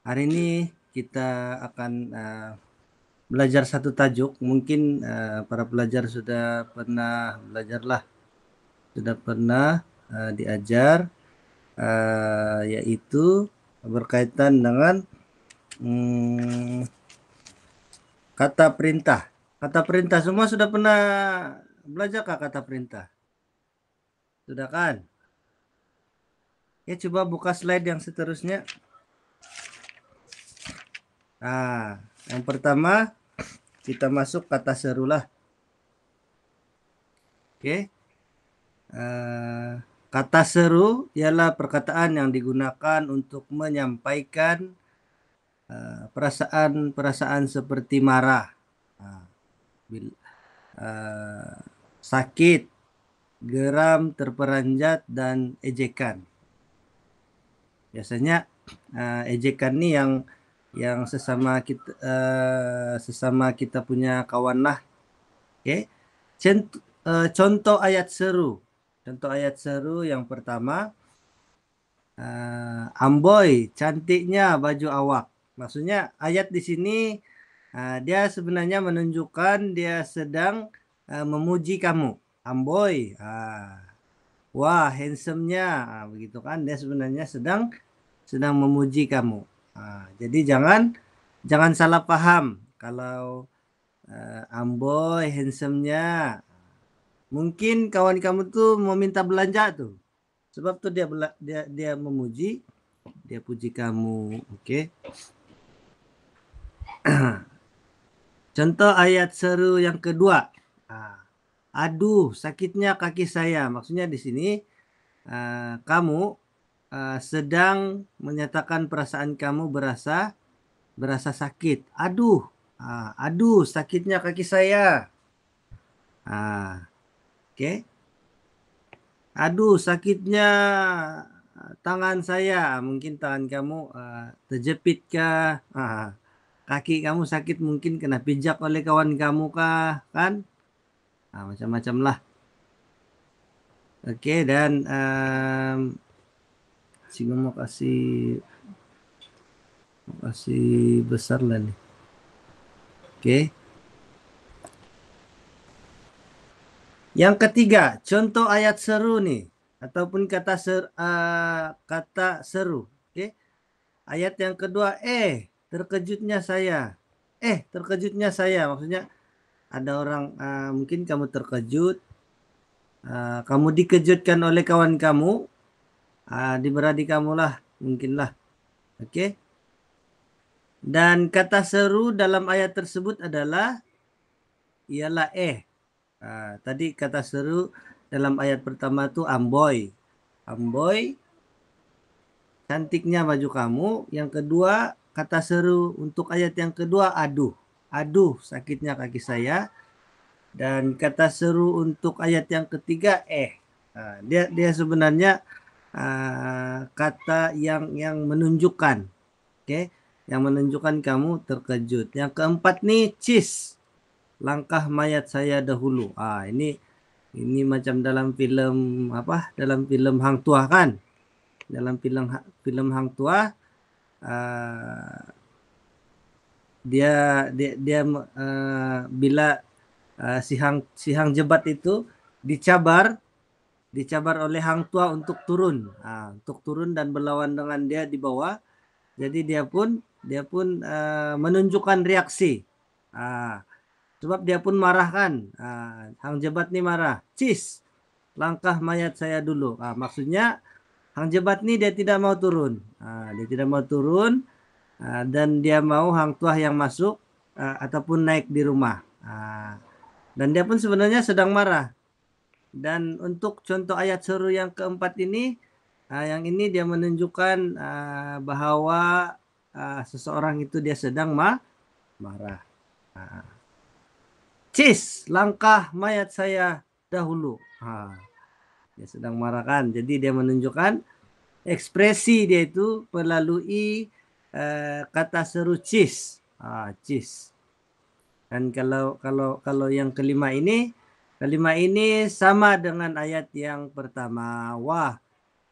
Hari ini kita akan belajar satu tajuk. Mungkin para pelajar sudah pernah belajarlah, sudah pernah diajar, yaitu berkaitan dengan kata perintah. Kata perintah semua sudah pernah belajar kah kata perintah? Sudah kan? Ya coba buka slide yang seterusnya. Nah, yang pertama kita masuk kata serulah. Oke. Kata seru ialah perkataan yang digunakan untuk menyampaikan perasaan-perasaan seperti marah, uh, sakit, geram, terperanjat, dan ejekan. Biasanya ejekan nih yang sesama kita punya kawan lah. Oke. Contoh ayat seru. Contoh ayat seru yang pertama, Amboy, cantiknya baju awak. Maksudnya ayat di sini dia sebenarnya menunjukkan dia sedang memuji kamu. Amboy, wah handsome-nya, begitu kan? Dia sebenarnya sedang memuji kamu. Jadi jangan salah paham kalau Amboy handsome-nya. Mungkin kawan kamu tuh mau minta belanja tuh. Sebab tuh dia memuji, dia puji kamu. Oke. Contoh ayat seru yang kedua. Aduh, sakitnya kaki saya. Maksudnya di sini kamu sedang menyatakan perasaan kamu berasa sakit. Aduh, aduh, sakitnya kaki saya. Oke. Aduh, sakitnya tangan saya. Mungkin tangan kamu terjepit kah? Kaki kamu sakit mungkin kena pijak oleh kawan kamu kah? Kan? Macam-macam lah. Oke, dan Singa mau kasih besar lah nih. Oke. Yang ketiga, contoh ayat seru nih, ataupun kata seru. Oke. Ayat yang kedua, terkejutnya saya. Terkejutnya saya. Maksudnya ada orang mungkin kamu terkejut, kamu dikejutkan oleh kawan kamu, adik-beradik kamu lah, mungkinlah. Oke. Dan kata seru dalam ayat tersebut adalah ialah tadi kata seru dalam ayat pertama tuh Amboy. Amboy, cantiknya baju kamu. Yang kedua, kata seru untuk ayat yang kedua, aduh. Aduh, sakitnya kaki saya. Dan kata seru untuk ayat yang ketiga, dia sebenarnya kata yang menunjukkan, oke, yang menunjukkan kamu terkejut. Yang keempat nih, cis, langkah mayat saya dahulu. Ini macam dalam film apa? Dalam film Hang Tuah kan? Dalam film Hang Tuah, dia bila si Hang Jebat itu dicabar oleh Hang Tua untuk turun dan berlawan dengan dia di bawah. Jadi dia pun menunjukkan reaksi. Sebab dia pun marah kan. Hang Jebat nih marah. Cis, langkah mayat saya dulu. Maksudnya Hang Jebat nih dia tidak mau turun. Dia tidak mau turun dan dia mau Hang Tuah yang masuk ataupun naik di rumah. Dan dia pun sebenarnya sedang marah. Dan untuk contoh ayat seru yang keempat ini, yang ini dia menunjukkan bahwa seseorang itu dia sedang marah. Cis, langkah mayat saya dahulu. Dia sedang marah kan. Jadi dia menunjukkan ekspresi dia itu melalui kata seru cis. Cis. Dan kalau yang kelima ini sama dengan ayat yang pertama. Wah,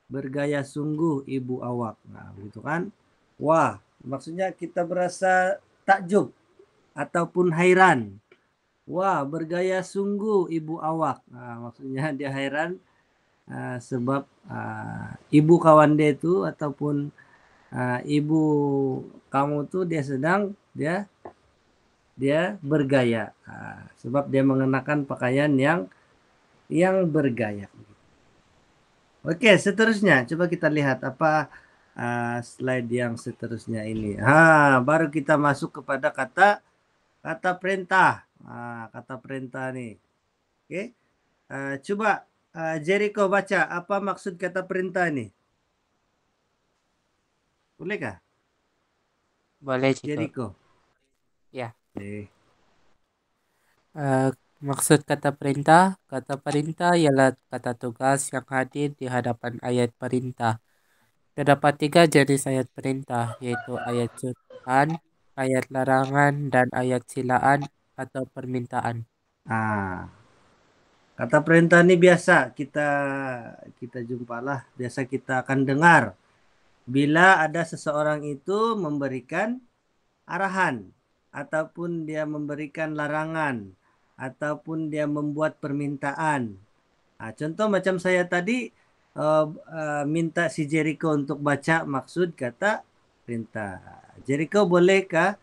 bergaya sungguh ibu awak. Begitu kan? Wah, maksudnya kita berasa takjub ataupun hairan. Wah, bergaya sungguh ibu awak. Maksudnya dia hairan sebab ibu kawan dia itu ataupun ibu kamu tuh dia bergaya. Sebab dia mengenakan pakaian yang bergaya. Oke, seterusnya coba kita lihat apa slide yang seterusnya ini. Baru kita masuk kepada kata perintah. Kata perintah nih. Oke. Coba Jericho baca apa maksud kata perintah ini? Bolehkah? Boleh, Ciko. Jericho. Ya. Eh, Eh, Maksud kata perintah ialah kata tugas yang hadir di hadapan ayat perintah. Terdapat tiga jenis ayat perintah, yaitu ayat suruhan, ayat larangan, dan ayat silaan atau permintaan. ah, Kata perintah ini biasa kita jumpalah, biasa kita akan dengar bila ada seseorang itu memberikan arahan ataupun dia memberikan larangan ataupun dia membuat permintaan. Contoh macam saya tadi minta si Jericho untuk baca maksud kata perintah. Jericho, bolehkah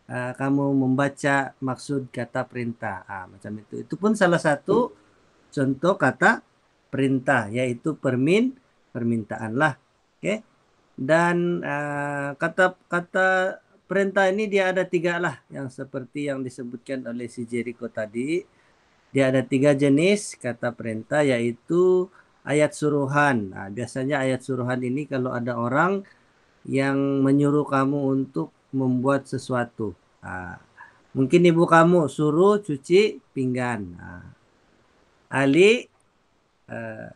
kamu membaca maksud kata perintah? Macam itu. Itu pun salah satu contoh kata perintah, yaitu permintaan lah. Oke. Dan kata-kata perintah ini dia ada tiga lah, yang seperti yang disebutkan oleh si Jericho tadi. Dia ada tiga jenis kata perintah, yaitu ayat suruhan. Biasanya ayat suruhan ini kalau ada orang yang menyuruh kamu untuk membuat sesuatu. Mungkin ibu kamu suruh cuci pinggan. Ali, eh,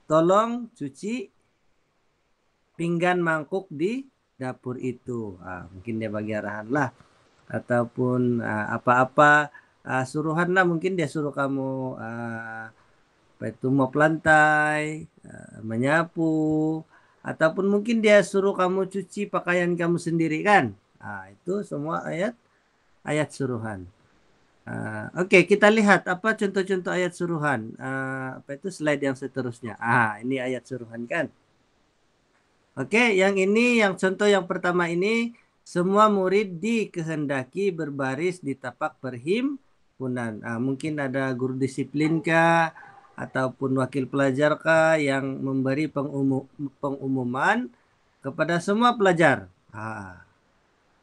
tolong cuci pinggan mangkuk di dapur itu. Mungkin dia bagi arahan lah. Ataupun apa-apa suruhan lah. Mungkin dia suruh kamu apa itu mop lantai, menyapu, ataupun mungkin dia suruh kamu cuci pakaian kamu sendiri kan. Itu semua ayat suruhan. Oke, kita lihat apa contoh-contoh ayat suruhan. Apa itu slide yang seterusnya. Ini ayat suruhan kan. Oke, yang ini yang contoh yang pertama ini, semua murid dikehendaki berbaris di tapak perhimpunan. Mungkin ada guru disiplin kah ataupun wakil pelajar kah yang memberi pengumuman kepada semua pelajar.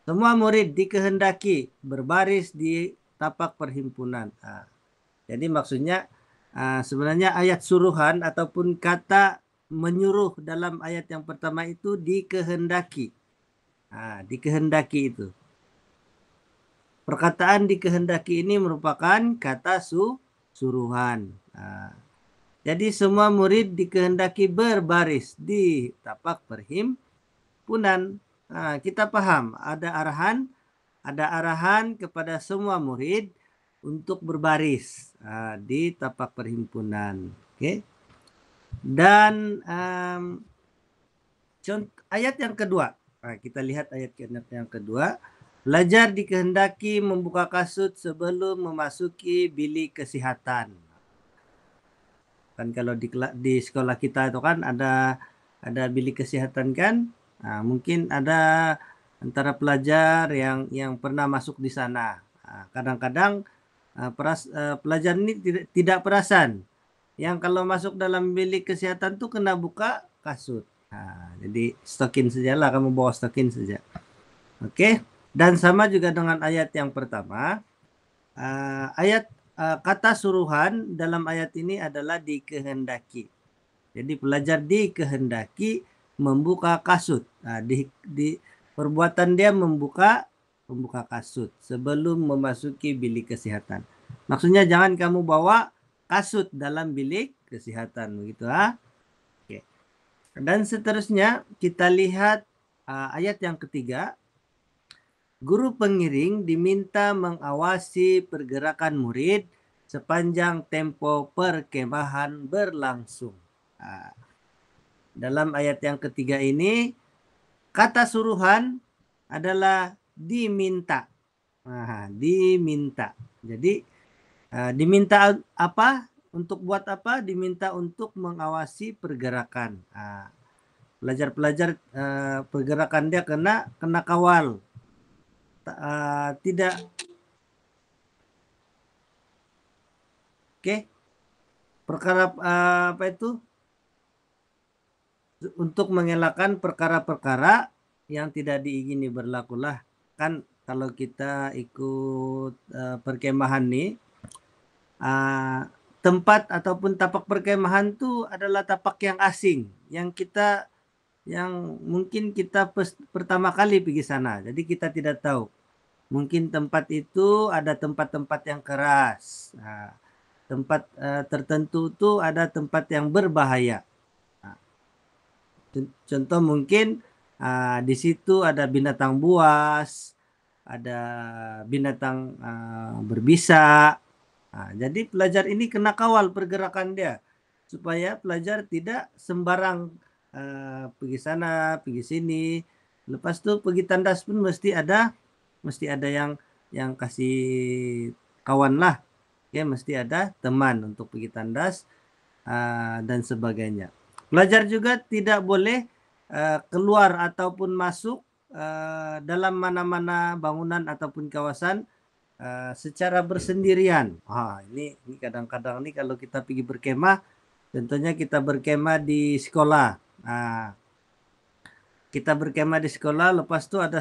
Semua murid dikehendaki berbaris di tapak perhimpunan. Jadi maksudnya sebenarnya ayat suruhan ataupun kata menyuruh dalam ayat yang pertama itu dikehendaki. Dikehendaki itu. Perkataan dikehendaki ini merupakan kata suruhan. Jadi semua murid dikehendaki berbaris di tapak perhimpunan. Kita paham ada arahan kepada semua murid untuk berbaris di tapak perhimpunan. Oke. Dan ayat yang kedua. Kita lihat ayat yang kedua. Pelajar dikehendaki membuka kasut sebelum memasuki bilik kesehatan. Kan kalau di sekolah kita itu kan ada bilik kesehatan kan. Mungkin ada antara pelajar yang pernah masuk di sana. Kadang-kadang pelajar ini tidak perasan. Yang kalau masuk dalam bilik kesehatan tuh kena buka kasut. Jadi stokin saja lah, kamu bawa stokin saja. Oke. Dan sama juga dengan ayat yang pertama. Kata suruhan dalam ayat ini adalah dikehendaki. Jadi pelajar dikehendaki membuka kasut. Di perbuatan dia membuka kasut sebelum memasuki bilik kesehatan. Maksudnya jangan kamu bawa kasut dalam bilik kesehatan begitu. Oke. Dan seterusnya kita lihat ayat yang ketiga. Guru pengiring diminta mengawasi pergerakan murid sepanjang tempo perkemahan berlangsung. Dalam ayat yang ketiga ini, kata suruhan adalah diminta. Nah, diminta. Jadi diminta apa? Untuk buat apa? Diminta untuk mengawasi pergerakan. Pelajar-pelajar pergerakan dia kena kawal. Tidak. Oke. Perkara apa itu? Untuk mengelakkan perkara-perkara yang tidak diingini berlakulah. Kan kalau kita ikut perkemahan nih, tempat ataupun tapak perkemahan itu adalah tapak yang asing, yang mungkin kita pertama kali pergi sana, jadi kita tidak tahu. Mungkin tempat itu ada tempat-tempat yang keras, tempat tertentu itu ada tempat yang berbahaya. Contoh mungkin di situ ada binatang buas, ada binatang berbisa. Jadi pelajar ini kena kawal pergerakan dia supaya pelajar tidak sembarang pergi sana, pergi sini. Lepas itu pergi tandas pun mesti ada yang kasih kawan lah. Ya, mesti ada teman untuk pergi tandas dan sebagainya. Pelajar juga tidak boleh keluar ataupun masuk dalam mana-mana bangunan ataupun kawasan secara bersendirian. Ini kadang-kadang nih kalau kita pergi berkemah, tentunya kita berkemah di sekolah. Kita berkemah di sekolah, lepas itu ada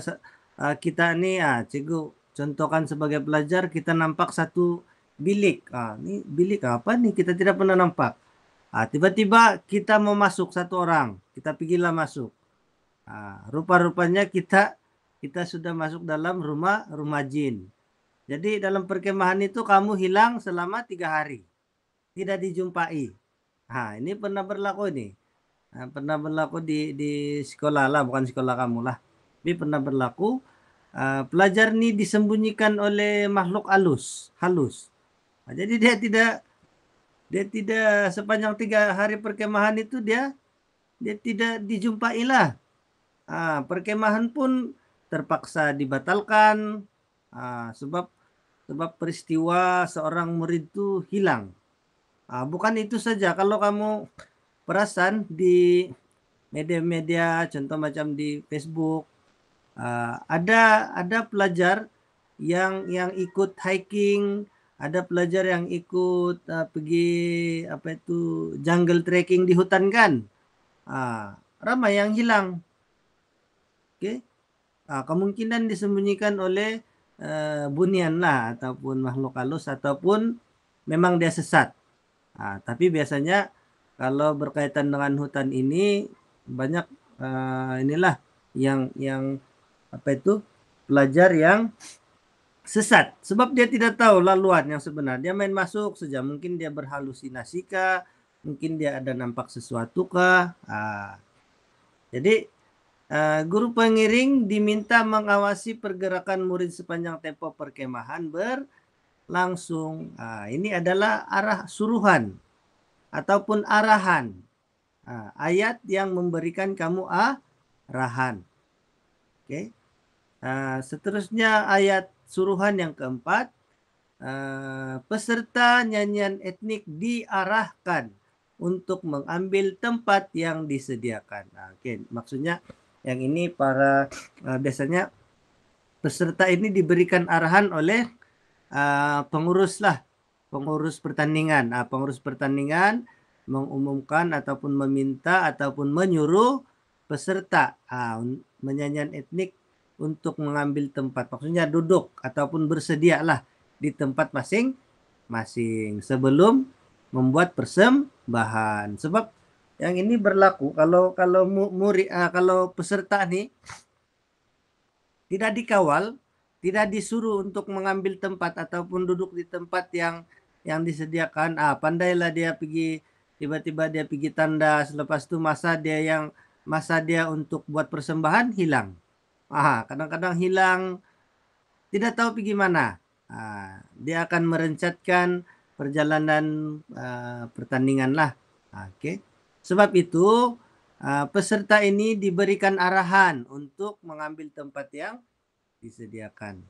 kita nih, cikgu contohkan sebagai pelajar, kita nampak satu bilik. Ini bilik apa nih? Kita tidak pernah nampak. Tiba-tiba kita mau masuk satu orang, kita pergilah masuk. Rupa-rupanya kita sudah masuk dalam rumah jin. Jadi dalam perkemahan itu kamu hilang selama 3 hari, tidak dijumpai. Ini pernah berlaku ini. Pernah berlaku di sekolah lah, bukan sekolah kamu lah. Tapi pernah berlaku pelajar ini disembunyikan oleh makhluk halus. Jadi dia tidak sepanjang 3 hari perkemahan itu dia tidak dijumpai lah. Perkemahan pun terpaksa dibatalkan sebab peristiwa seorang murid itu hilang. Bukan itu saja, kalau kamu perasan di media-media, contoh macam di Facebook, ada pelajar yang ikut hiking, ada pelajar yang ikut pergi apa itu jungle trekking di hutan kan, ramai yang hilang. Oke, kemungkinan disembunyikan oleh bunian lah ataupun makhluk halus ataupun memang dia sesat. Tapi biasanya kalau berkaitan dengan hutan ini banyak inilah yang apa itu pelajar yang sesat sebab dia tidak tahu laluan yang sebenar. Dia main masuk saja, mungkin dia berhalusinasi kah, mungkin dia ada nampak sesuatu kah. Jadi guru pengiring diminta mengawasi pergerakan murid sepanjang tempo perkemahan berlangsung. Ini adalah arah suruhan ataupun arahan. Ayat yang memberikan kamu arahan. Oke. Seterusnya ayat suruhan yang keempat. Peserta nyanyian etnik diarahkan untuk mengambil tempat yang disediakan. Oke, maksudnya yang ini biasanya peserta ini diberikan arahan oleh pengurus pertandingan. Pengurus pertandingan mengumumkan ataupun meminta ataupun menyuruh peserta menyanyian etnik untuk mengambil tempat. Maksudnya duduk ataupun bersedialah di tempat masing-masing sebelum membuat persembahan. Sebab yang ini berlaku kalau murid kalau peserta nih tidak dikawal, tidak disuruh untuk mengambil tempat ataupun duduk di tempat yang disediakan. Pandailah dia pergi, tiba-tiba dia pergi tandas, lepas itu masa dia untuk buat persembahan hilang. Kadang-kadang hilang, tidak tahu pergi mana. Dia akan merencatkan perjalanan pertandingan lah. Oke. Sebab itu peserta ini diberikan arahan untuk mengambil tempat yang disediakan.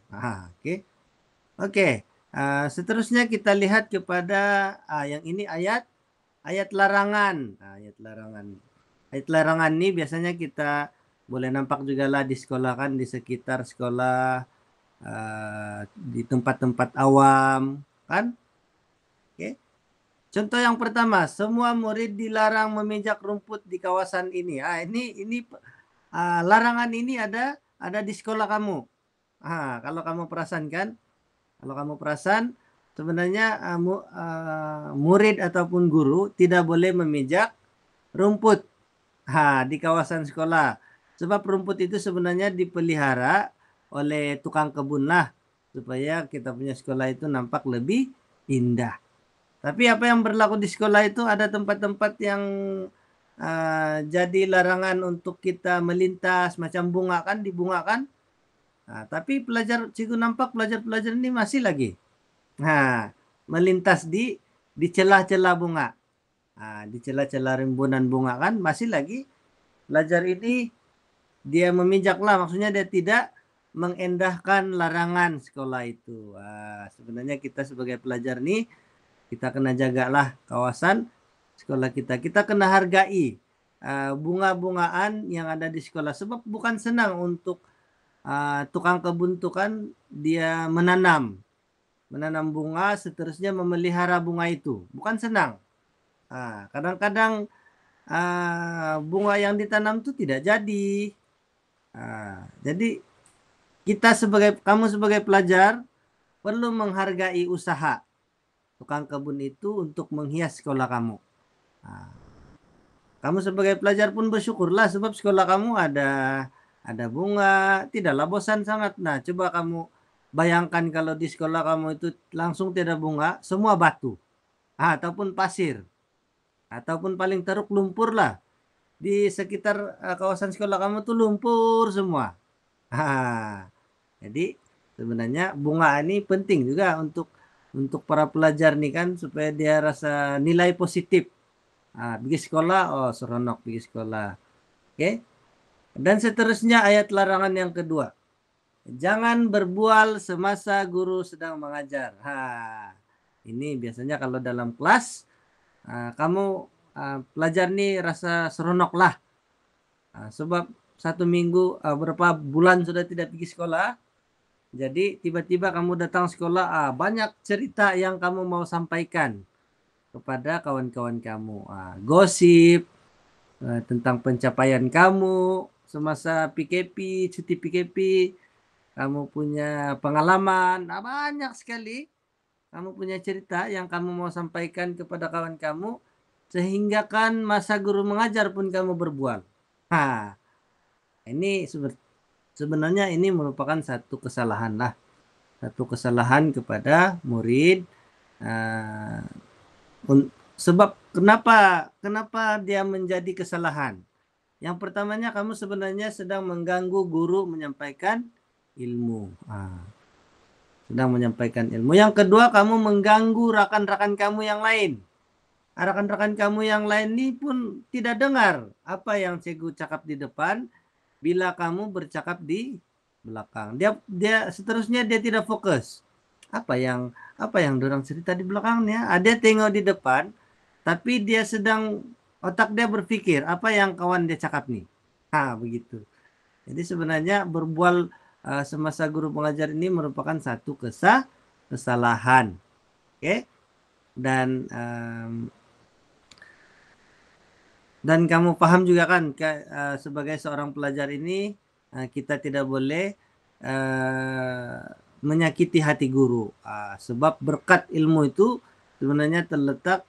Oke. Oke. Seterusnya kita lihat kepada yang ini ayat larangan. Ayat larangan. Ayat larangan ini biasanya kita boleh nampak juga lah di sekolah kan, di sekitar sekolah, di tempat-tempat awam kan. Oke. Contoh yang pertama, semua murid dilarang memijak rumput di kawasan ini. Ini larangan ini ada di sekolah kamu. Kalau kamu perasan kan, sebenarnya murid ataupun guru tidak boleh memijak rumput di kawasan sekolah. Sebab rumput itu sebenarnya dipelihara oleh tukang kebun lah, supaya kita punya sekolah itu nampak lebih indah. Tapi apa yang berlaku di sekolah itu ada tempat-tempat yang jadi larangan untuk kita melintas, macam bunga kan, di bunga kan. Tapi cikgu nampak pelajar-pelajar ini masih lagi melintas di celah-celah bunga. Di celah-celah rimbunan bunga kan masih lagi pelajar ini dia memijaklah, maksudnya dia tidak mengendahkan larangan sekolah itu. Sebenarnya kita sebagai pelajar nih, kita kena jagalah kawasan sekolah kita. Kita kena hargai bunga-bungaan yang ada di sekolah. Sebab bukan senang untuk tukang kebun itu kan dia menanam bunga, seterusnya memelihara bunga itu. Bukan senang. Kadang-kadang bunga yang ditanam itu tidak jadi. Jadi kamu sebagai pelajar perlu menghargai usaha tukang kebun itu untuk menghias sekolah kamu. Kamu sebagai pelajar pun bersyukurlah sebab sekolah kamu ada bunga, tidaklah bosan sangat. Nah, coba kamu bayangkan kalau di sekolah kamu itu langsung tidak bunga, semua batu, ataupun pasir, ataupun paling teruk lumpur lah. Di sekitar kawasan sekolah kamu tuh lumpur semua. Jadi sebenarnya bunga ini penting juga untuk para pelajar nih kan, supaya dia rasa nilai positif. Pergi sekolah, seronok pergi sekolah. Oke. Dan seterusnya ayat larangan yang kedua. Jangan berbual semasa guru sedang mengajar. Ini biasanya kalau dalam kelas kamu pelajar nih rasa seronok lah. Sebab satu minggu berapa bulan sudah tidak pergi sekolah. Jadi tiba-tiba kamu datang sekolah, banyak cerita yang kamu mau sampaikan kepada kawan-kawan kamu. Gosip tentang pencapaian kamu semasa PKP, cuti PKP, kamu punya pengalaman, banyak sekali. Kamu punya cerita yang kamu mau sampaikan kepada kawan kamu, sehingga kan masa guru mengajar pun kamu berbual. Ini sebenarnya ini merupakan satu kesalahan lah. Satu kesalahan kepada murid. Sebab kenapa dia menjadi kesalahan? Yang pertamanya, kamu sebenarnya sedang mengganggu guru menyampaikan ilmu. Sedang menyampaikan ilmu. Yang kedua, kamu mengganggu rakan-rakan kamu yang lain. Rakan-rakan kamu yang lain ini pun tidak dengar apa yang cikgu cakap di depan bila kamu bercakap di belakang. Dia seterusnya dia tidak fokus. Apa yang dorang cerita di belakangnya? Dia tengok di depan, tapi dia otak dia berpikir apa yang kawan dia cakap nih. Begitu. Jadi sebenarnya berbual semasa guru mengajar ini merupakan satu kesalahan. Oke. Dan kamu paham juga kan, sebagai seorang pelajar ini kita tidak boleh menyakiti hati guru. Sebab berkat ilmu itu sebenarnya terletak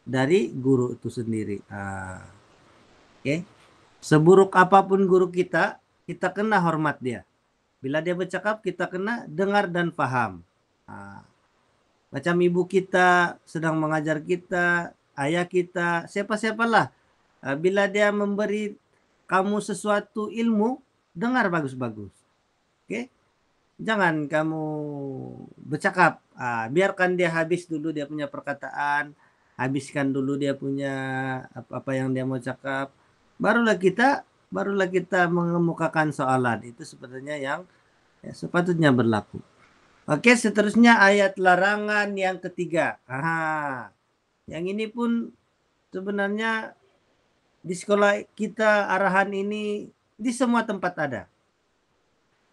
dari guru itu sendiri. Oke. Seburuk apapun guru kita kena hormat dia. Bila dia bercakap, kita kena dengar dan paham. Macam ibu kita sedang mengajar kita, ayah kita, siapa-siapalah. Bila dia memberi kamu sesuatu ilmu, dengar bagus-bagus. Oke? Jangan kamu bercakap. Biarkan dia habis dulu dia punya perkataan. habiskan dulu dia punya apa yang dia mau cakap, barulah kita mengemukakan soalan. Itu sebenarnya yang sepatutnya berlaku. Oke, seterusnya ayat larangan yang ketiga. Yang ini pun sebenarnya di sekolah kita arahan ini di semua tempat ada.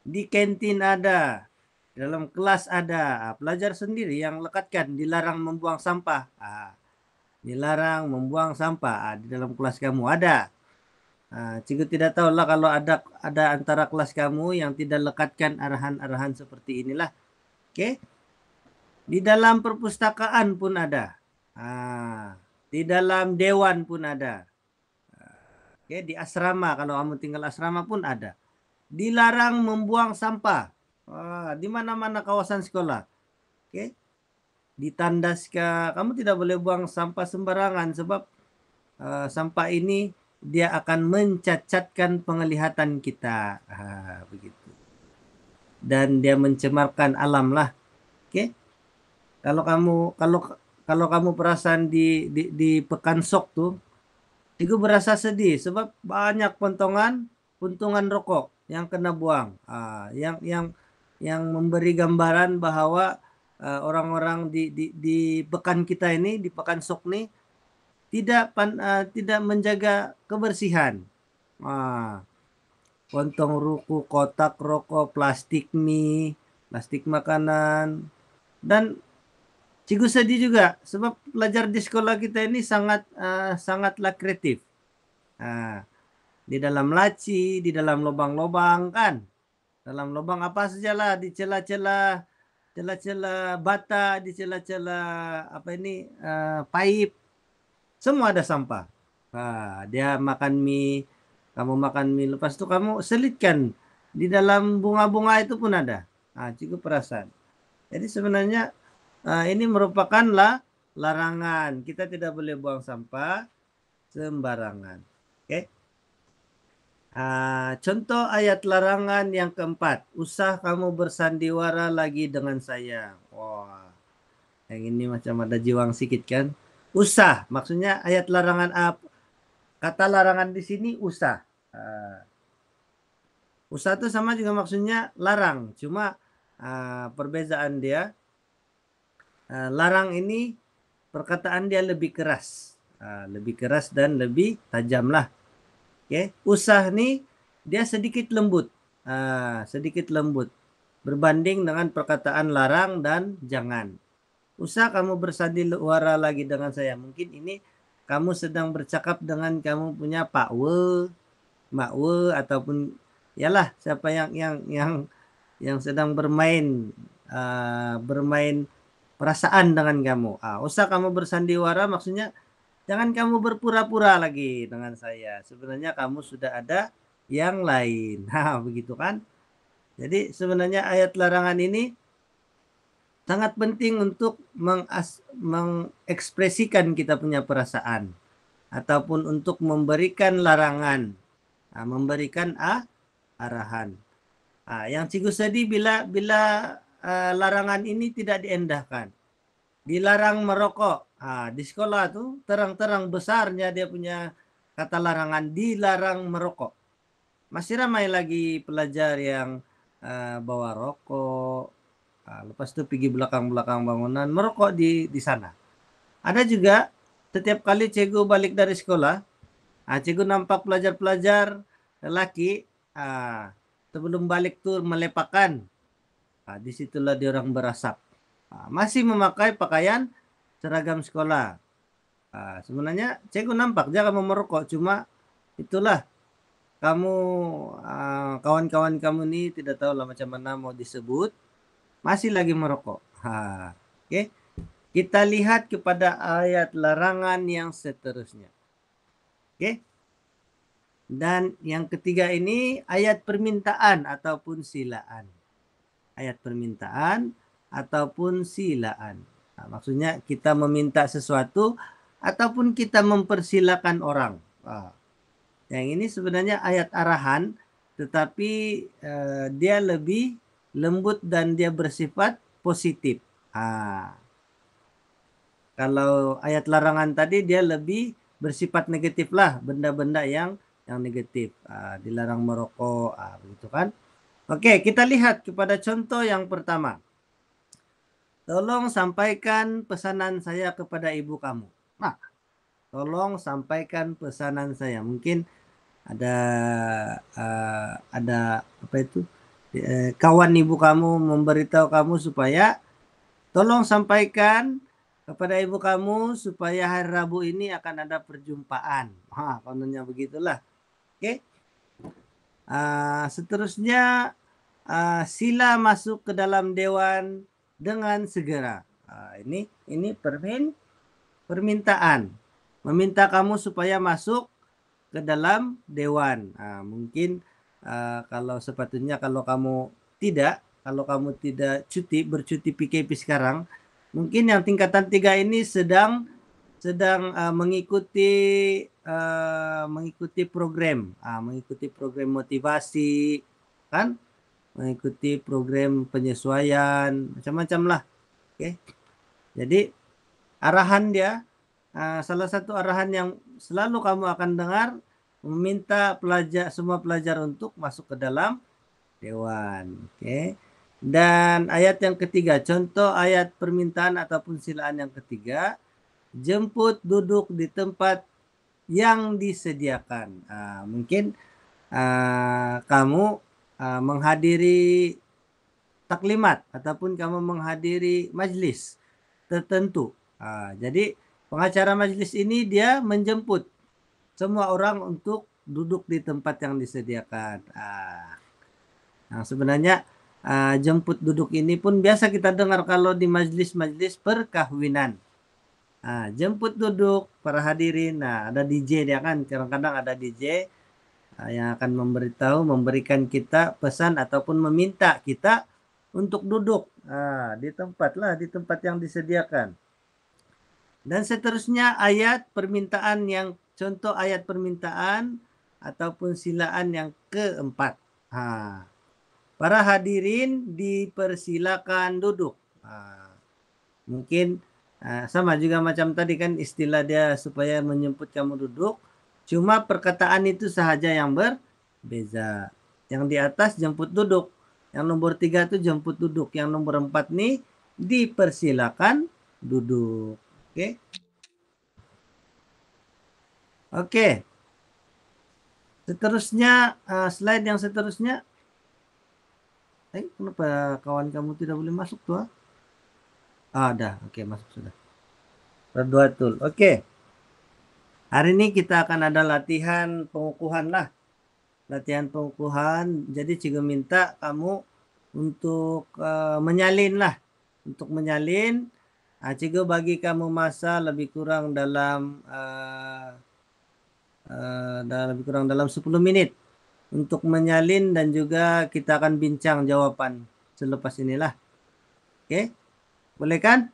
Di kantin ada, dalam kelas ada. Pelajar sendiri yang lekatkan dilarang membuang sampah. Dilarang membuang sampah. Di dalam kelas kamu ada. Cikgu tidak tahu lah kalau ada antara kelas kamu yang tidak lekatkan arahan-arahan seperti inilah. Oke. Di dalam perpustakaan pun ada. Di dalam dewan pun ada. Oke, di asrama kalau kamu tinggal asrama pun ada. Dilarang membuang sampah. Di mana-mana kawasan sekolah. Oke. Di tandas kamu tidak boleh buang sampah sembarangan sebab sampah ini dia akan mencacatkan penglihatan kita. Begitu. Dan dia mencemarkan alam lah. Oke. Kalau kamu perasan di Pekan Sok tuh, itu berasa sedih sebab banyak puntungan rokok yang kena buang. Yang memberi gambaran bahwa orang-orang di pekan kita ini, di Pekan Sok nih, tidak menjaga kebersihan. Pontong ruku, kotak rokok, plastik mie, plastik makanan, dan cikgu sedih juga sebab pelajar di sekolah kita ini sangatlah kreatif. Di dalam laci, di dalam lubang-lubang kan, dalam lubang apa sajalah, di celah-celah bata, di celah-celah pipe, semua ada sampah. Dia makan mie, kamu makan mie, lepas itu kamu selitkan di dalam bunga-bunga itu pun ada. Cikgu perasan. Jadi sebenarnya ini merupakan larangan. Kita tidak boleh buang sampah sembarangan. Oke. Contoh ayat larangan yang keempat. Usah kamu bersandiwara lagi dengan saya. Wah, yang ini macam ada jiwang sikit kan. Usah, maksudnya ayat larangan apa? Kata larangan di sini usah. Usah itu sama juga maksudnya larang. Cuma perbedaan dia, larang ini perkataan dia lebih keras. Lebih keras dan lebih tajam lah. Oke. Usah nih dia sedikit lembut. Sedikit lembut. Berbanding dengan perkataan larang dan jangan. Usah kamu bersandiwara lagi dengan saya. Mungkin ini kamu sedang bercakap dengan kamu punya Pak We, Mak We, ataupun yalah siapa yang sedang bermain perasaan dengan kamu. Usah kamu bersandiwara maksudnya jangan kamu berpura-pura lagi dengan saya. Sebenarnya kamu sudah ada yang lain. Begitu kan? Jadi sebenarnya ayat larangan ini sangat penting untuk mengekspresikan kita punya perasaan ataupun untuk memberikan larangan, memberikan arahan. Yang cikgu sedih bila larangan ini tidak diendahkan. Dilarang merokok. Di sekolah tuh terang-terang besarnya dia punya kata larangan, dilarang merokok. Masih ramai lagi pelajar yang bawa rokok. Lepas itu pergi belakang-belakang bangunan merokok di sana. Ada juga setiap kali cikgu balik dari sekolah, cikgu nampak pelajar-pelajar lelaki sebelum balik tuh melepaskan. Disitulah dia orang berasap. Masih memakai pakaian seragam sekolah. Sebenarnya cikgu nampak dia kamu merokok, cuma itulah kamu kawan-kawan kamu ini tidak tahu lah macam mana mau disebut, masih lagi merokok. Oke. Kita lihat kepada ayat larangan yang seterusnya. Oke. Dan yang ketiga ini ayat permintaan ataupun silaan. Ayat permintaan ataupun silaan. Maksudnya kita meminta sesuatu ataupun kita mempersilakan orang. Yang ini sebenarnya ayat arahan, tetapi dia lebih lembut dan dia bersifat positif. Kalau ayat larangan tadi dia lebih bersifat negatif lah, benda-benda yang negatif. Dilarang merokok, begitu kan? Oke, kita lihat kepada contoh yang pertama. Tolong sampaikan pesanan saya kepada ibu kamu. Nah, tolong sampaikan pesanan saya. Mungkin ada apa itu? Kawan ibu kamu memberitahu kamu supaya tolong sampaikan kepada ibu kamu supaya hari Rabu ini akan ada perjumpaan. Kononnya begitulah. Oke. Seterusnya sila masuk ke dalam dewan dengan segera. Ini permintaan. Meminta kamu supaya masuk ke dalam dewan. Mungkin kalau sepatutnya kalau kamu tidak bercuti PKP sekarang, mungkin yang tingkatan 3 ini sedang mengikuti program motivasi, kan, mengikuti program penyesuaian, macam-macam lah. Oke. Jadi arahan dia, salah satu arahan yang selalu kamu akan dengar, meminta semua pelajar untuk masuk ke dalam dewan. Oke. Dan ayat yang ketiga, contoh ayat permintaan ataupun silaan yang ketiga, jemput duduk di tempat yang disediakan. Mungkin kamu menghadiri taklimat ataupun kamu menghadiri majelis tertentu. Jadi pengacara majelis ini dia menjemput semua orang untuk duduk di tempat yang disediakan. Nah, sebenarnya jemput duduk ini pun biasa kita dengar kalau di majelis-majelis perkahwinan. Jemput duduk para hadirin. Nah, ada DJ dia kan, kadang-kadang ada DJ yang akan memberikan kita pesan ataupun meminta kita untuk duduk di tempat yang disediakan. Dan seterusnya contoh ayat permintaan ataupun silaan yang keempat. Para hadirin dipersilakan duduk. Mungkin sama juga macam tadi kan, istilah dia supaya menjemput kamu duduk. Cuma perkataan itu sahaja yang berbeza. Yang di atas jemput duduk. Yang nomor 3 itu jemput duduk. Yang nomor 4 nih dipersilakan duduk. Oke. Oke. Seterusnya, slide yang seterusnya. Kenapa kawan kamu tidak boleh masuk tuh? Ada. Oke, masuk sudah. Radwatul. Oke. Hari ini kita akan ada latihan pengukuhan lah. Latihan pengukuhan. Jadi Cigo minta kamu untuk menyalin lah. Untuk menyalin, Cigo bagi kamu masa lebih kurang dalam 10 menit untuk menyalin, dan juga kita akan bincang jawaban selepas inilah. Oke? Boleh kan?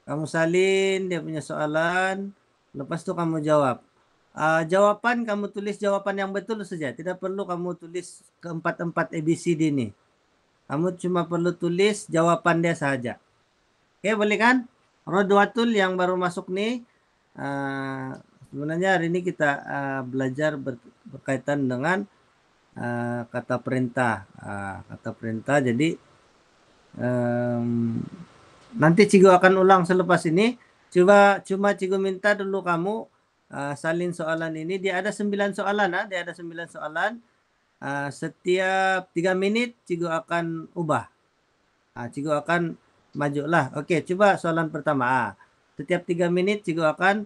Kamu salin dia punya soalan, lepas itu kamu jawab. Jawaban kamu tulis jawaban yang betul saja. Tidak perlu kamu tulis keempat-empat ABCD ini. Kamu cuma perlu tulis jawaban dia saja. Oke, boleh kan? Rodwatul yang baru masuk nih. Sebenarnya hari ini kita belajar berkaitan dengan kata perintah. Kata perintah. Jadi nanti Cigo akan ulang selepas ini. Cuma Cigo minta dulu kamu salin soalan ini. Dia ada 9 soalan. Dia ada 9 soalan. Setiap 3 menit Cigo akan ubah. Cigo akan majulah. Oke, coba soalan pertama. Setiap 3 menit Cigo akan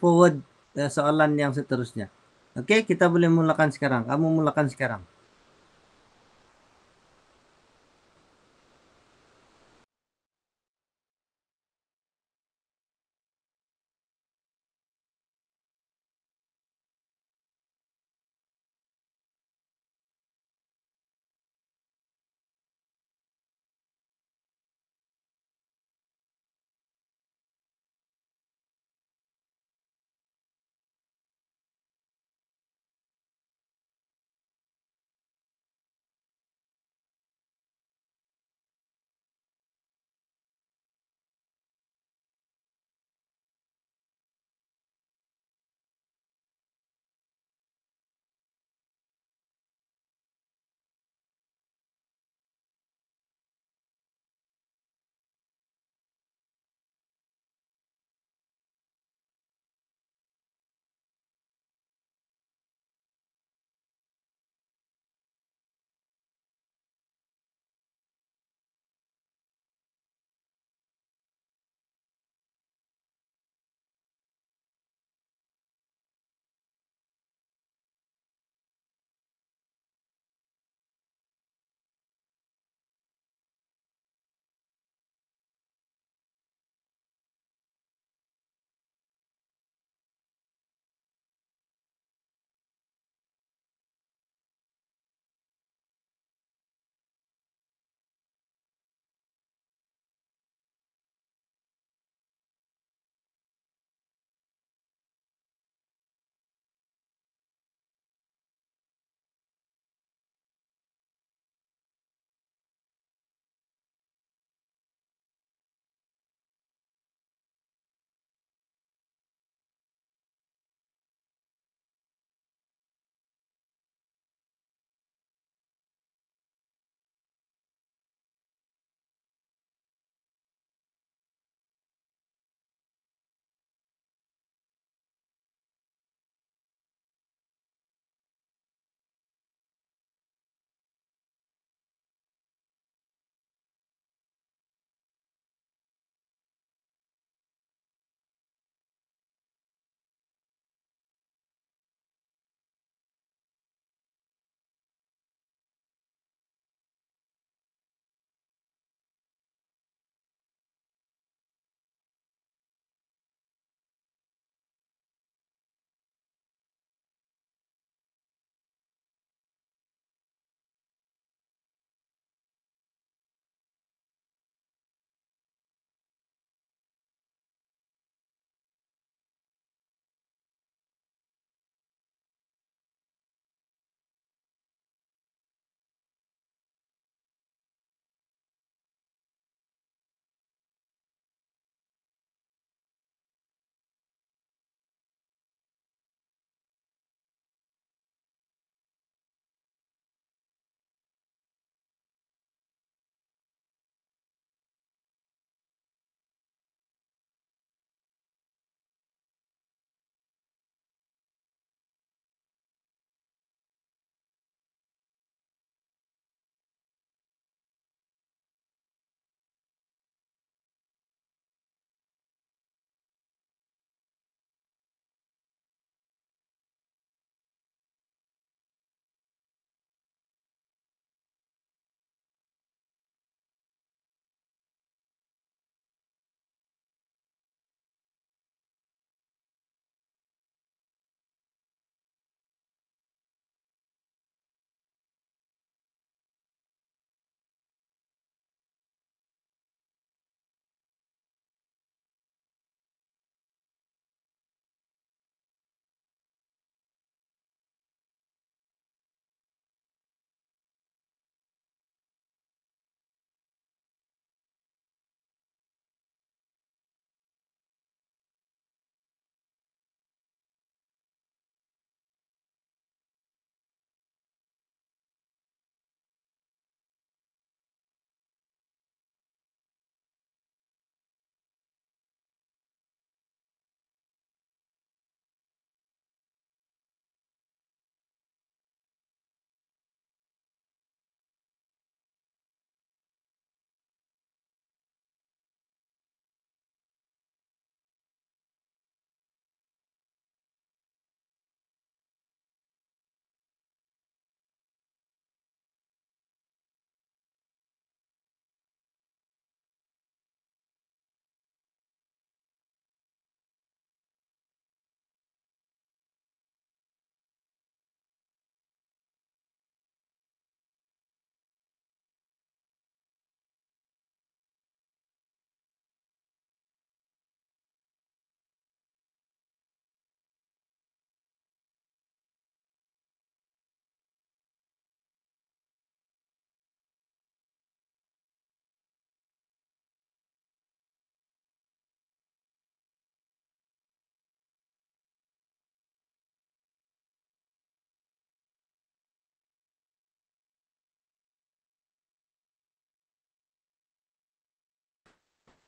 forward soalan yang seterusnya. Oke, kita boleh mulakan sekarang. Kamu mulakan sekarang.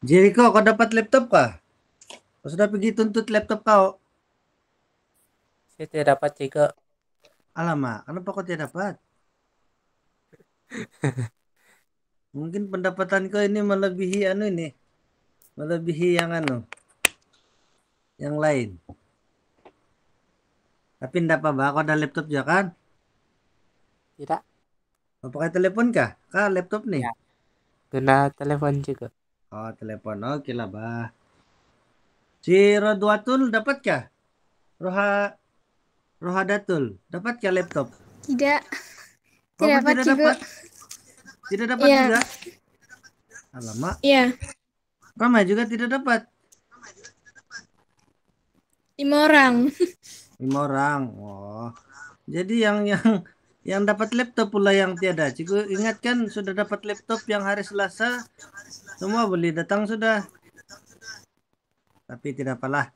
Jericho, kau dapat laptop kah? Kau sudah pergi tuntut laptop kau? Saya tidak dapat juga. Alamak, kenapa kau tidak dapat? Mungkin pendapatan kau ini melebihi anu ini, melebihi yang anu, yang lain. Tapi enggak apa-apa, kau ada laptop juga kan? Tidak. Kau pakai telepon kah? Kah laptop nih? Ya, guna telepon juga. Oh, telepon. Oke lah, bah. Si Rodwatul dapat kah? Roha Rohadatul, dapat kah laptop? Tidak, Oh, tidak dapat tidak juga. dapat. Tidak dapat Iya, juga. Alamak, iya. ramai juga tidak dapat. 5 orang. 5 orang. Oh. Jadi yang dapat laptop pula yang tiada. Cikgu ingat kan sudah dapat laptop yang hari Selasa, semua boleh datang sudah. Tapi tidak apalah.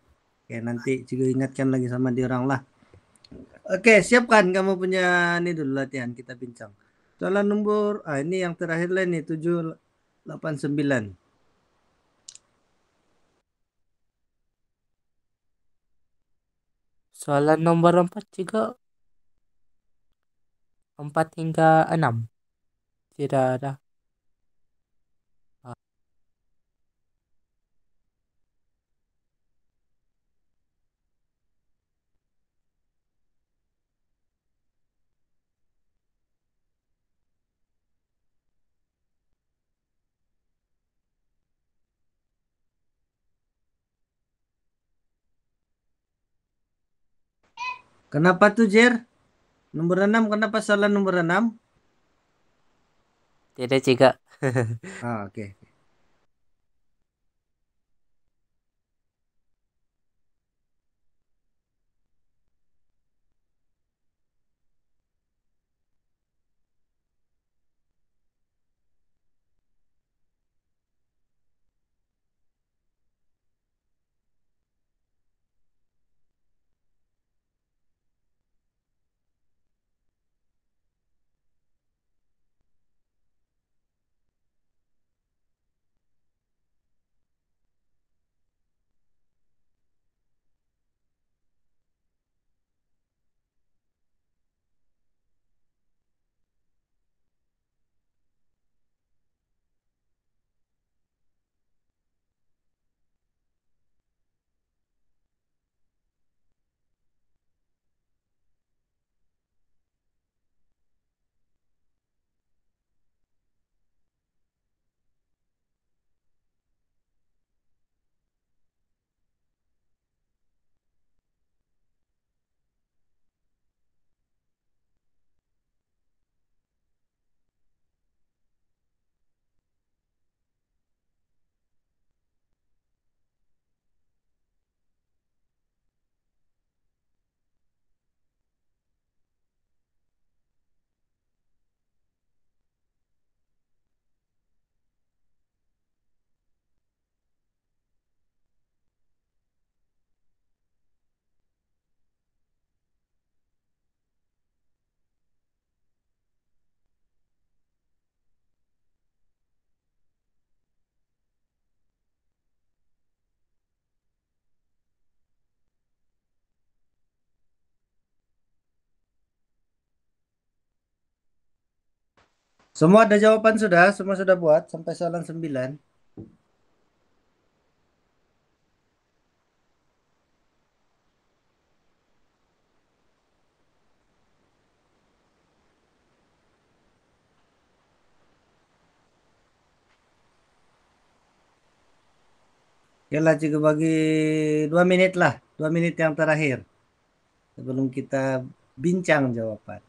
Oke, nanti cikgu ingatkan lagi sama dia orang lah. Oke, siapkan kamu punya ini dulu latihan kita bincang. Soalan nomor ini yang terakhir lah nih 789. Soalan nomor 4 juga. 4 hingga 6. Tidak ada. Ah, Kenapa tuh Jer? Nomor 6 kenapa soalan nomor 6? tidak juga. Oke. Semua ada jawaban sudah? Semua sudah buat sampai soalan 9. Ya lah cikgu bagi 2 menit lah. 2 menit yang terakhir. Sebelum kita bincang jawaban.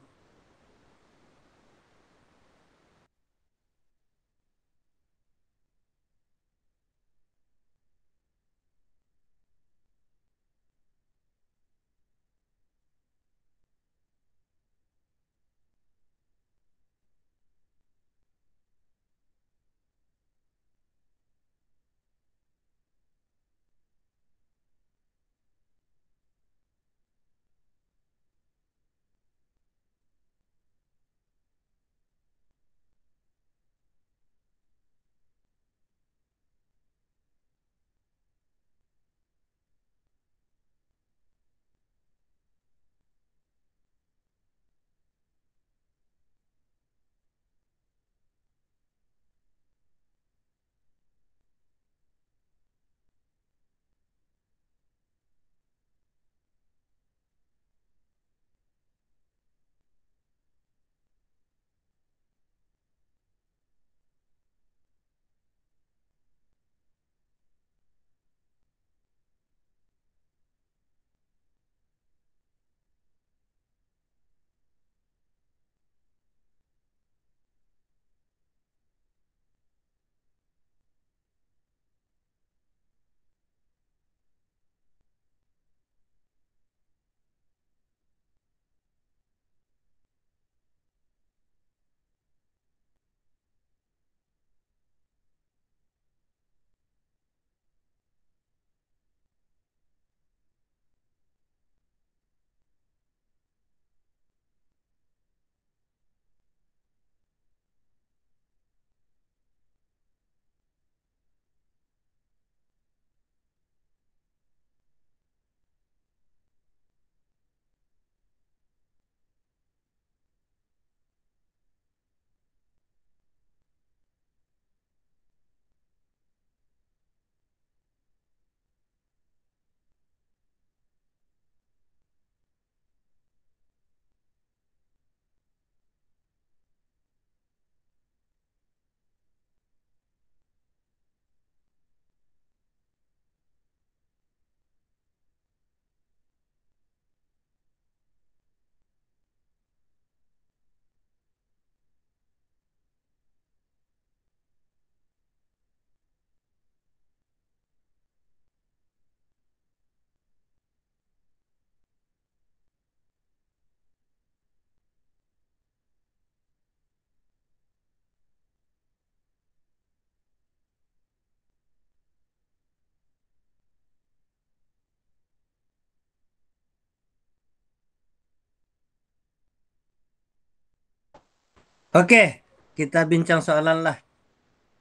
Oke, kita bincang soalan lah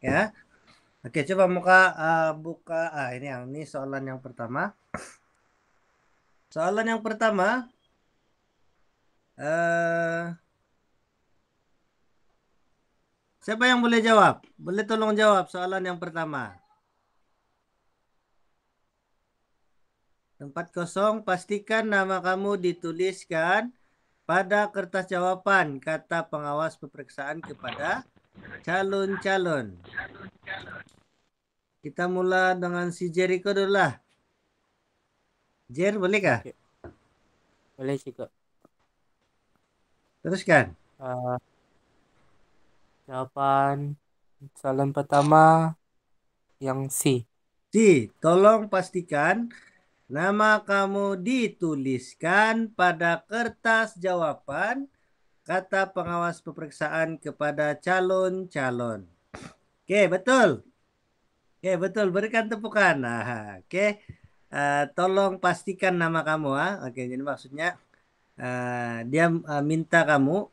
ya. Oke, coba muka buka ini soalan yang pertama. Soalan yang pertama eh siapa yang boleh jawab? Boleh tolong jawab soalan yang pertama. Tempat kosong, pastikan nama kamu dituliskan pada kertas jawaban, kata pengawas peperiksaan kepada calon-calon. Kita mulai dengan si Jericho dulu lah. Jer, bolehkah? Oke, boleh sih Kak. Teruskan. Eh, Jawaban soalan pertama yang C. Si, tolong pastikan nama kamu dituliskan pada kertas jawaban, kata pengawas peperiksaan kepada calon-calon. Oke, betul. Oke, betul. Berikan tepukan. Nah, oke. Tolong pastikan nama kamu. Oke, jadi maksudnya dia minta kamu,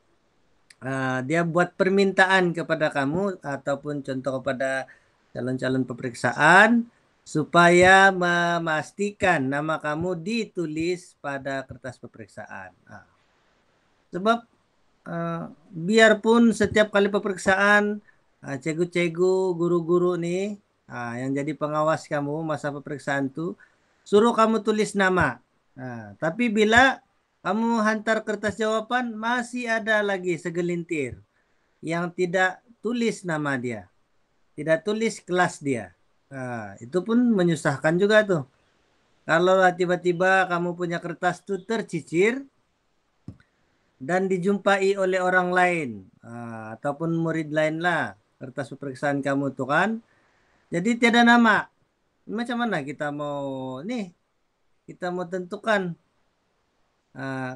dia buat permintaan kepada kamu ataupun contoh kepada calon-calon peperiksaan supaya memastikan nama kamu ditulis pada kertas peperiksaan. Sebab biarpun setiap kali peperiksaan cikgu-cikgu, guru-guru nih yang jadi pengawas kamu masa peperiksaan tuh suruh kamu tulis nama. Tapi bila kamu hantar kertas jawaban masih ada lagi segelintir yang tidak tulis nama dia, tidak tulis kelas dia. Itu pun menyusahkan juga tuh. Kalau tiba-tiba kamu punya kertas tuh tercicir dan dijumpai oleh orang lain ataupun murid lain lah kertas peperiksaan kamu tuh kan, jadi tiada nama, macam mana kita mau kita mau tentukan.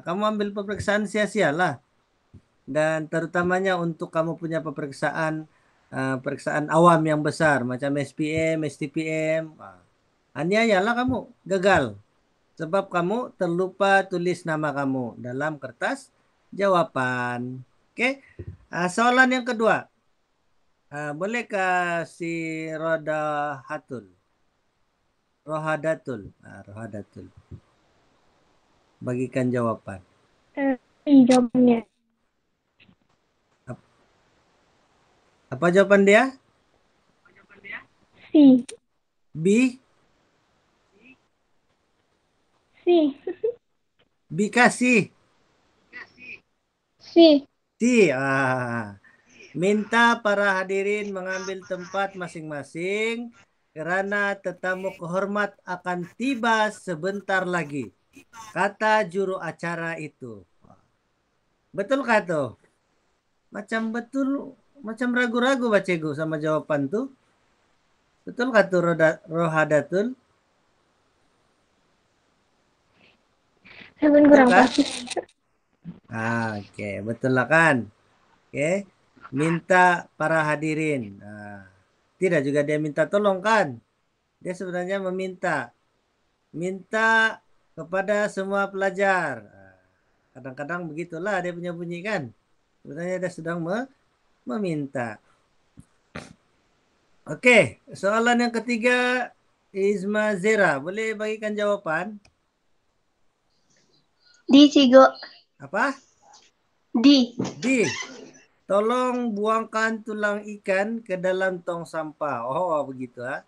Kamu ambil peperiksaan sia-sia lah, dan terutamanya untuk kamu punya peperiksaan awam yang besar macam SPM, STPM, aniayalah kamu gagal sebab kamu terlupa tulis nama kamu dalam kertas jawaban. Oke. Soalan yang kedua. Bolehkah si Rohadatul bagikan jawaban. Jawabannya Apa jawaban dia? C. B. C. Kasih. C. C. Minta para hadirin mengambil tempat masing-masing karena tetamu kehormat akan tiba sebentar lagi, kata juru acara itu. Betulkah tuh? Macam ragu-ragu bacegu sama jawaban tuh. Betulkah tuh Rohadatul? Saya pun kurang pasti. Oke, betul lah kan? Oke, minta para hadirin. Tidak juga dia minta tolong kan? Dia sebenarnya minta kepada semua pelajar. Kadang-kadang begitulah dia punya bunyi kan? Sebenarnya dia sedang meminta. Oke, soalan yang ketiga, Izma Zera, boleh bagikan jawaban? D. Cigo. Apa? D. Tolong buangkan tulang ikan ke dalam tong sampah. Oh, begitu ha.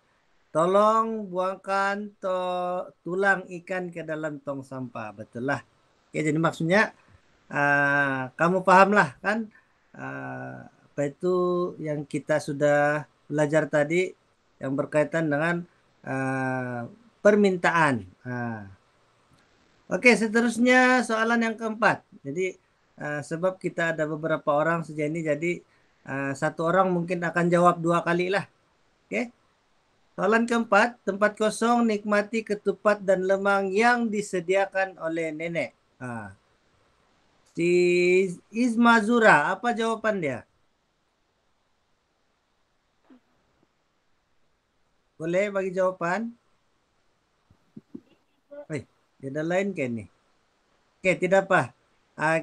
Tolong buangkan tulang ikan ke dalam tong sampah. Betul lah. Oke, jadi maksudnya kamu pahamlah kan apa itu yang kita sudah belajar tadi yang berkaitan dengan permintaan. Oke, seterusnya soalan yang keempat. Jadi sebab kita ada beberapa orang sejauh ini, jadi satu orang mungkin akan jawab dua kali lah. Oke. Soalan keempat, tempat kosong nikmati ketupat dan lemang yang disediakan oleh nenek. Si Izmazura, apa jawaban dia? Boleh bagi jawaban? Tidak lain kan nih? Oke, tidak apa.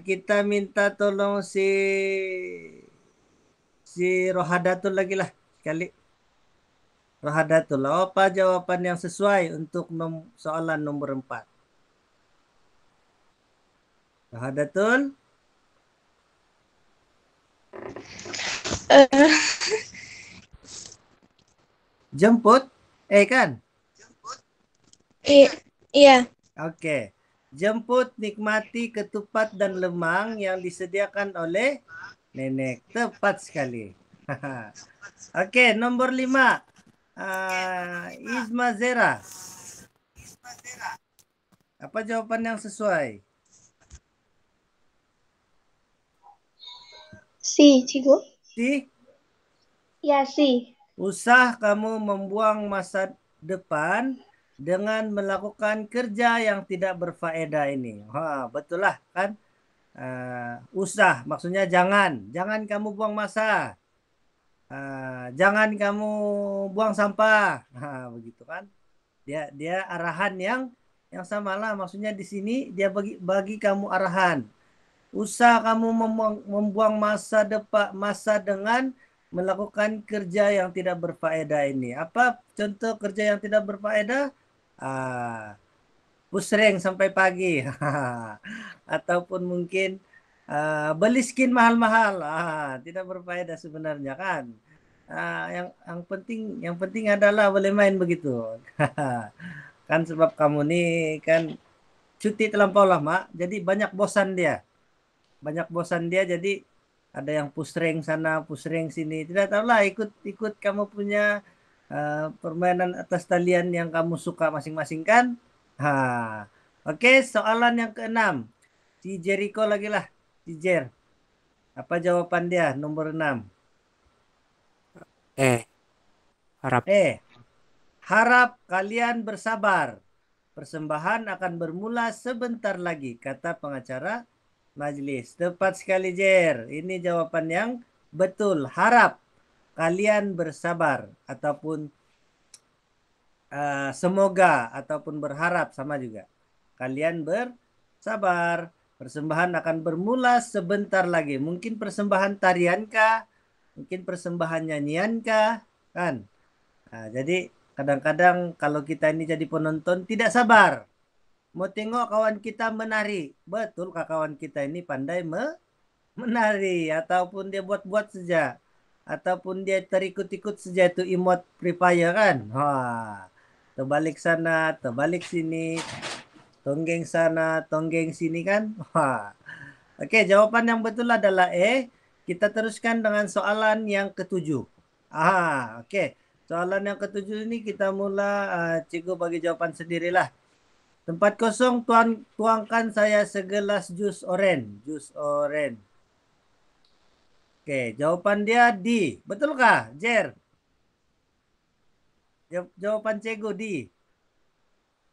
Kita minta tolong si si Rohadatul lagi lah sekali. Rohadatul, apa jawaban yang sesuai untuk soalan nomor 4? Rohadatul, Eh, jemput, kan? iya. Oke. Jemput nikmati ketupat dan lemang yang disediakan oleh nenek. Tepat sekali. Oke, nomor 5. Isma Zera. Apa jawaban yang sesuai? Si, Cigo. Si, Ya, si. usah kamu membuang masa depan dengan melakukan kerja yang tidak berfaedah ini. Betul lah kan? Usah, maksudnya jangan kamu buang masa. Jangan kamu buang sampah. Begitu kan? Dia arahan yang sama lah. Maksudnya di sini dia bagi kamu arahan. Usah kamu membuang masa dengan melakukan kerja yang tidak berfaedah ini. Apa contoh kerja yang tidak berfaedah? Ah, pusreng sampai pagi. Ataupun mungkin beli skin mahal-mahal. Tidak berfaedah sebenarnya kan. Yang penting adalah boleh main begitu. Kan sebab kamu nih kan cuti terlampau lama, jadi banyak bosan dia. Jadi ada yang pusreng sana, pusreng sini. Tidak tahulah ikut kamu punya permainan atas talian yang kamu suka masing-masing kan? Oke, soalan yang keenam. Si Jericho lagi lah, si Jer. Apa jawaban dia? Nomor 6. Harap. Harap kalian bersabar. Persembahan akan bermula sebentar lagi, kata pengacara majelis. Tepat sekali, Jer. Ini jawaban yang betul. Harap kalian bersabar ataupun semoga ataupun berharap sama juga. Kalian bersabar. Persembahan akan bermula sebentar lagi. Mungkin persembahan tarian kah? Mungkin persembahan nyanyian kah? Kan? Jadi kadang-kadang kalau kita ini jadi penonton tidak sabar. Mau tengok kawan kita menari. Betul kah kawan kita ini pandai menari ataupun dia buat-buat saja ataupun dia terikut-ikut saja itu emot Free Fire kan. Terbalik sana, terbalik sini, tonggeng sana, tonggeng sini kan. Oke, jawaban yang betul adalah Kita teruskan dengan soalan yang ketujuh. Oke. Soalan yang ketujuh ini kita cikgu bagi jawaban sendirilah. Tempat kosong tuangkan saya segelas jus oren. Jus oren. Oke, jawaban dia di. Betulkah, Jer? Jawaban cikgu di.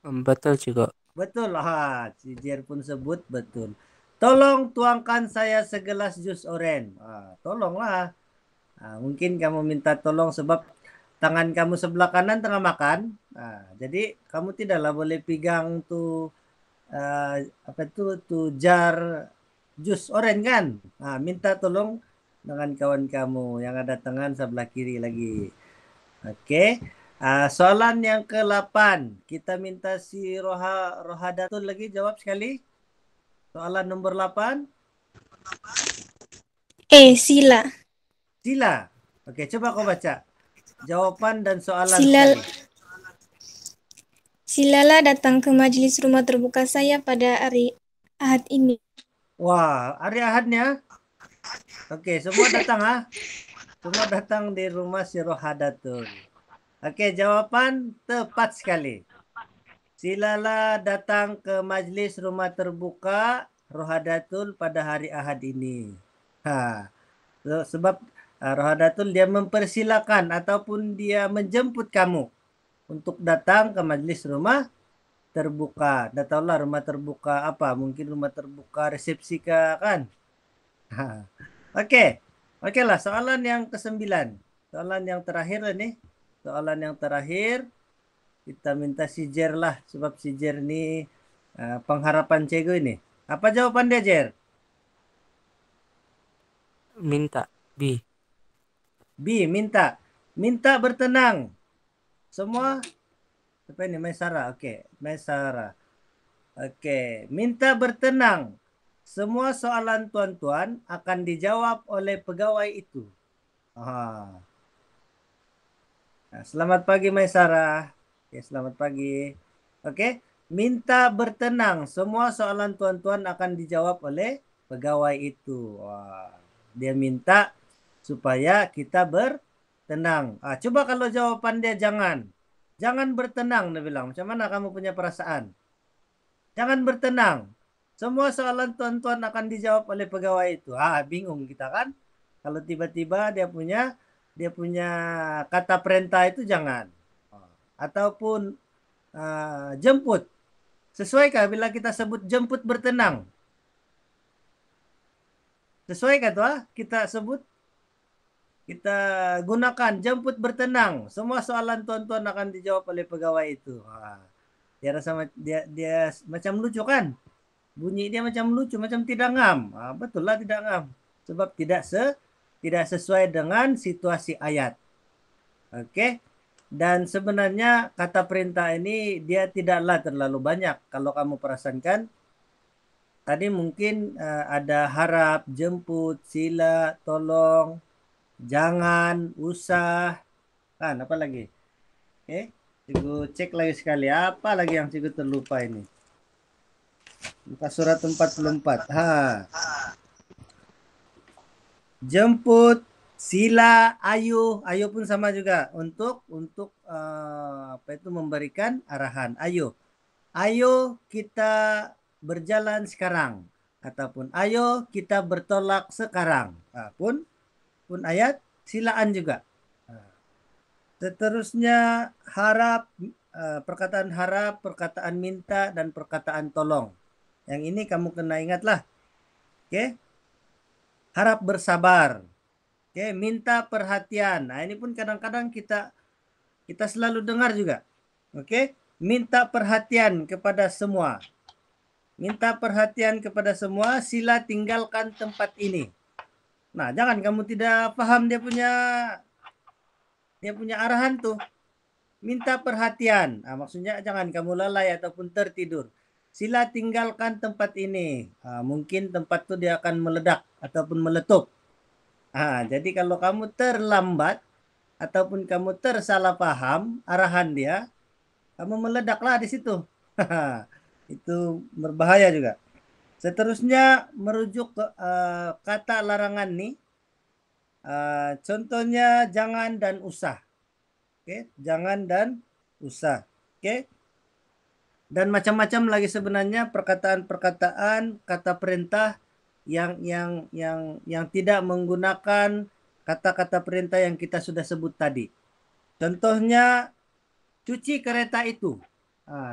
Betul juga. Betul. Si Jer pun sebut betul. Tolong tuangkan saya segelas jus oren. Tolonglah. Mungkin kamu minta tolong sebab tangan kamu sebelah kanan tengah makan. Jadi kamu tidaklah boleh pegang tuh apa tuh jar jus oren kan. Minta tolong dengan kawan kamu yang ada tangan sebelah kiri lagi. Oke. Soalan yang ke-8. Kita minta si Rohadatul lagi jawab sekali. Soalan nomor 8. Sila. Sila. Oke, coba kau baca. Jawaban dan soalan Sila- sekali. Silalah datang ke majelis rumah terbuka saya pada hari Ahad ini. Wah, hari Ahadnya. Oke, semua datang Semua datang di rumah si Rohadatul. Oke, jawaban tepat sekali. Silalah datang ke majelis rumah terbuka Rohadatul pada hari Ahad ini. Sebab Rohadatul dia mempersilakan ataupun dia menjemput kamu untuk datang ke majelis rumah terbuka. Dah tahulah rumah terbuka apa? Mungkin rumah terbuka resepsi kan? Oke. Oke lah, soalan yang ke-9. Soalan yang terakhir nih. Soalan yang terakhir kita minta si Jer lah sebab si Jer ini pengharapan Cego ini. Apa jawaban dia, Jer? Minta. B. B, minta. Minta bertenang. Semua apa ini? Maisara. Oke, Maisara. Oke, minta bertenang. Semua soalan tuan-tuan akan dijawab oleh pegawai itu. Ah. Nah, selamat pagi Maisara. Ya, selamat pagi. Oke, minta bertenang. Semua soalan tuan-tuan akan dijawab oleh pegawai itu. Wah, dia minta supaya kita bertenang. Coba kalau jawaban dia jangan. Jangan bertenang, dia bilang. Macam mana kamu punya perasaan? Jangan bertenang. Semua soalan tuan-tuan akan dijawab oleh pegawai itu. Bingung kita kan? Kalau tiba-tiba dia punya kata perintah itu jangan. Ataupun jemput. Sesuaikah bila kita sebut jemput bertenang? Sesuaikah tuh kita sebut? Kita gunakan jemput bertenang. Semua soalan tuan-tuan akan dijawab oleh pegawai itu. Dia rasa dia macam lucu kan? Bunyi dia macam lucu, macam tidak ngam. Betul lah tidak ngam. Sebab tidak sesuai dengan situasi ayat. Oke. Dan sebenarnya kata perintah ini dia tidaklah terlalu banyak. Kalau kamu perasakan, tadi mungkin ada harap, jemput, sila, tolong, jangan, usah. Kan, apa lagi? Oke. Cikgu cek lagi sekali. Apa lagi yang cikgu terlupa ini? Buka surat 44. Jemput, sila, ayo pun sama juga untuk apa itu memberikan arahan. Ayo kita berjalan sekarang, ataupun ayo kita bertolak sekarang. Pun ayat silaan juga. Seterusnya harap, perkataan harap, perkataan minta, dan perkataan tolong. Yang ini kamu kena ingatlah. Oke. Harap bersabar. Oke, minta perhatian. Nah, ini pun kadang-kadang kita selalu dengar juga. Oke, minta perhatian kepada semua. Minta perhatian kepada semua, sila tinggalkan tempat ini. Nah, jangan kamu tidak paham dia punya arahan tuh. Minta perhatian. Maksudnya jangan kamu lalai ataupun tertidur. Sila tinggalkan tempat ini. Mungkin tempat itu dia akan meledak ataupun meletup. Jadi kalau kamu terlambat ataupun kamu tersalah paham arahan dia, kamu meledaklah di situ. Itu berbahaya juga. Seterusnya merujuk ke kata larangan nih. Contohnya jangan dan usah. Oke, jangan dan usah. Oke. Dan macam-macam lagi sebenarnya perkataan-perkataan kata perintah yang tidak menggunakan kata-kata perintah yang kita sudah sebut tadi. Contohnya cuci kereta itu.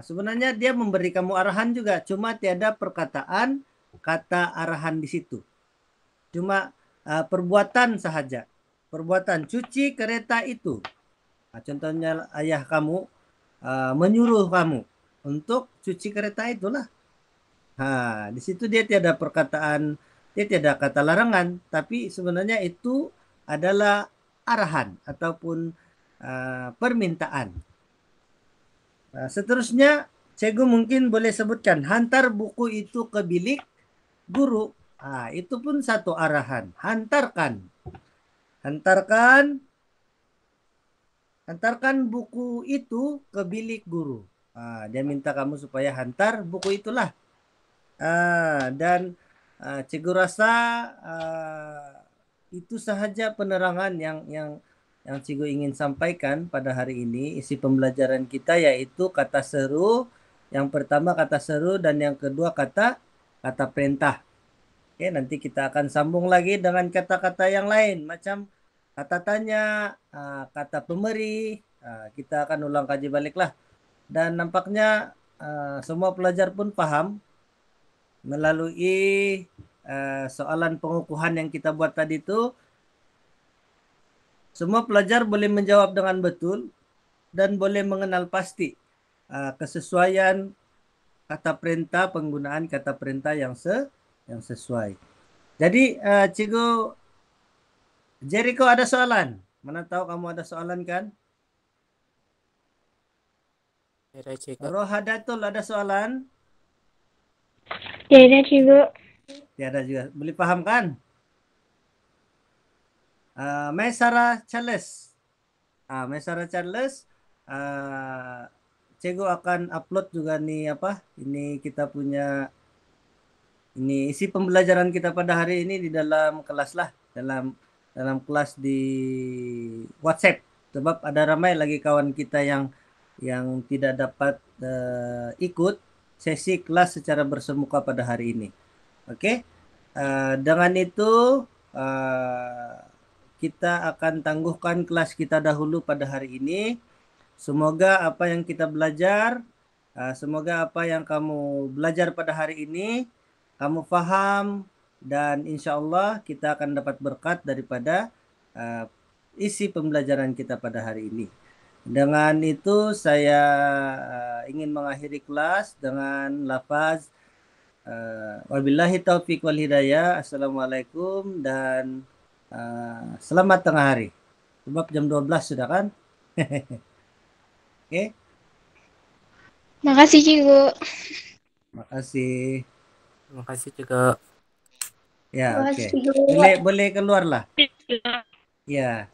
Sebenarnya dia memberi kamu arahan juga, cuma tiada perkataan kata arahan di situ. Cuma perbuatan sahaja. Perbuatan cuci kereta itu. Contohnya ayah kamu menyuruh kamu untuk cuci kereta itulah. Di situ dia tiada perkataan, dia tiada kata larangan, tapi sebenarnya itu adalah arahan ataupun permintaan. Seterusnya, cikgu mungkin boleh sebutkan hantar buku itu ke bilik guru. Itu pun satu arahan. Hantarkan buku itu ke bilik guru. Dia minta kamu supaya hantar buku itulah. Dan cikgu rasa itu sahaja penerangan yang cikgu ingin sampaikan pada hari ini. Isi pembelajaran kita yaitu kata seru. Yang pertama kata seru dan yang kedua kata perintah. Oke, nanti kita akan sambung lagi dengan kata-kata yang lain macam kata tanya, kata pemberi. Kita akan ulang kaji baliklah. Dan nampaknya semua pelajar pun paham melalui soalan pengukuhan yang kita buat tadi itu. Semua pelajar boleh menjawab dengan betul dan boleh mengenal pasti kesesuaian kata perintah, penggunaan kata perintah yang sesuai. Jadi Cikgu Jericho ada soalan. Mana tahu kamu ada soalan kan? Ada cikgu. Rohadatul ada soalan? Tiada, Cikgu. Tiada juga. Boleh paham kan? Maisara Charles. Maisara Charles. Cikgu akan upload juga nih apa? Ini kita punya ini isi pembelajaran kita pada hari ini di dalam kelas lah, dalam kelas di WhatsApp. Sebab ada ramai lagi kawan kita yang tidak dapat ikut sesi kelas secara bersemuka pada hari ini. Oke, dengan itu kita akan tangguhkan kelas kita dahulu pada hari ini. Semoga apa yang kita belajar, semoga apa yang kamu belajar pada hari ini, kamu faham dan insya Allah kita akan dapat berkat daripada isi pembelajaran kita pada hari ini. Dengan itu saya ingin mengakhiri kelas dengan lafaz wabillahi taufiq wal hidayah. Assalamualaikum dan selamat tengah hari. Sebab jam 12 sudah kan? Oke, Makasih, Cikgu. makasih. Terima kasih juga. Ya, oke. Makasih, Cikgu. Boleh keluar lah. Ya.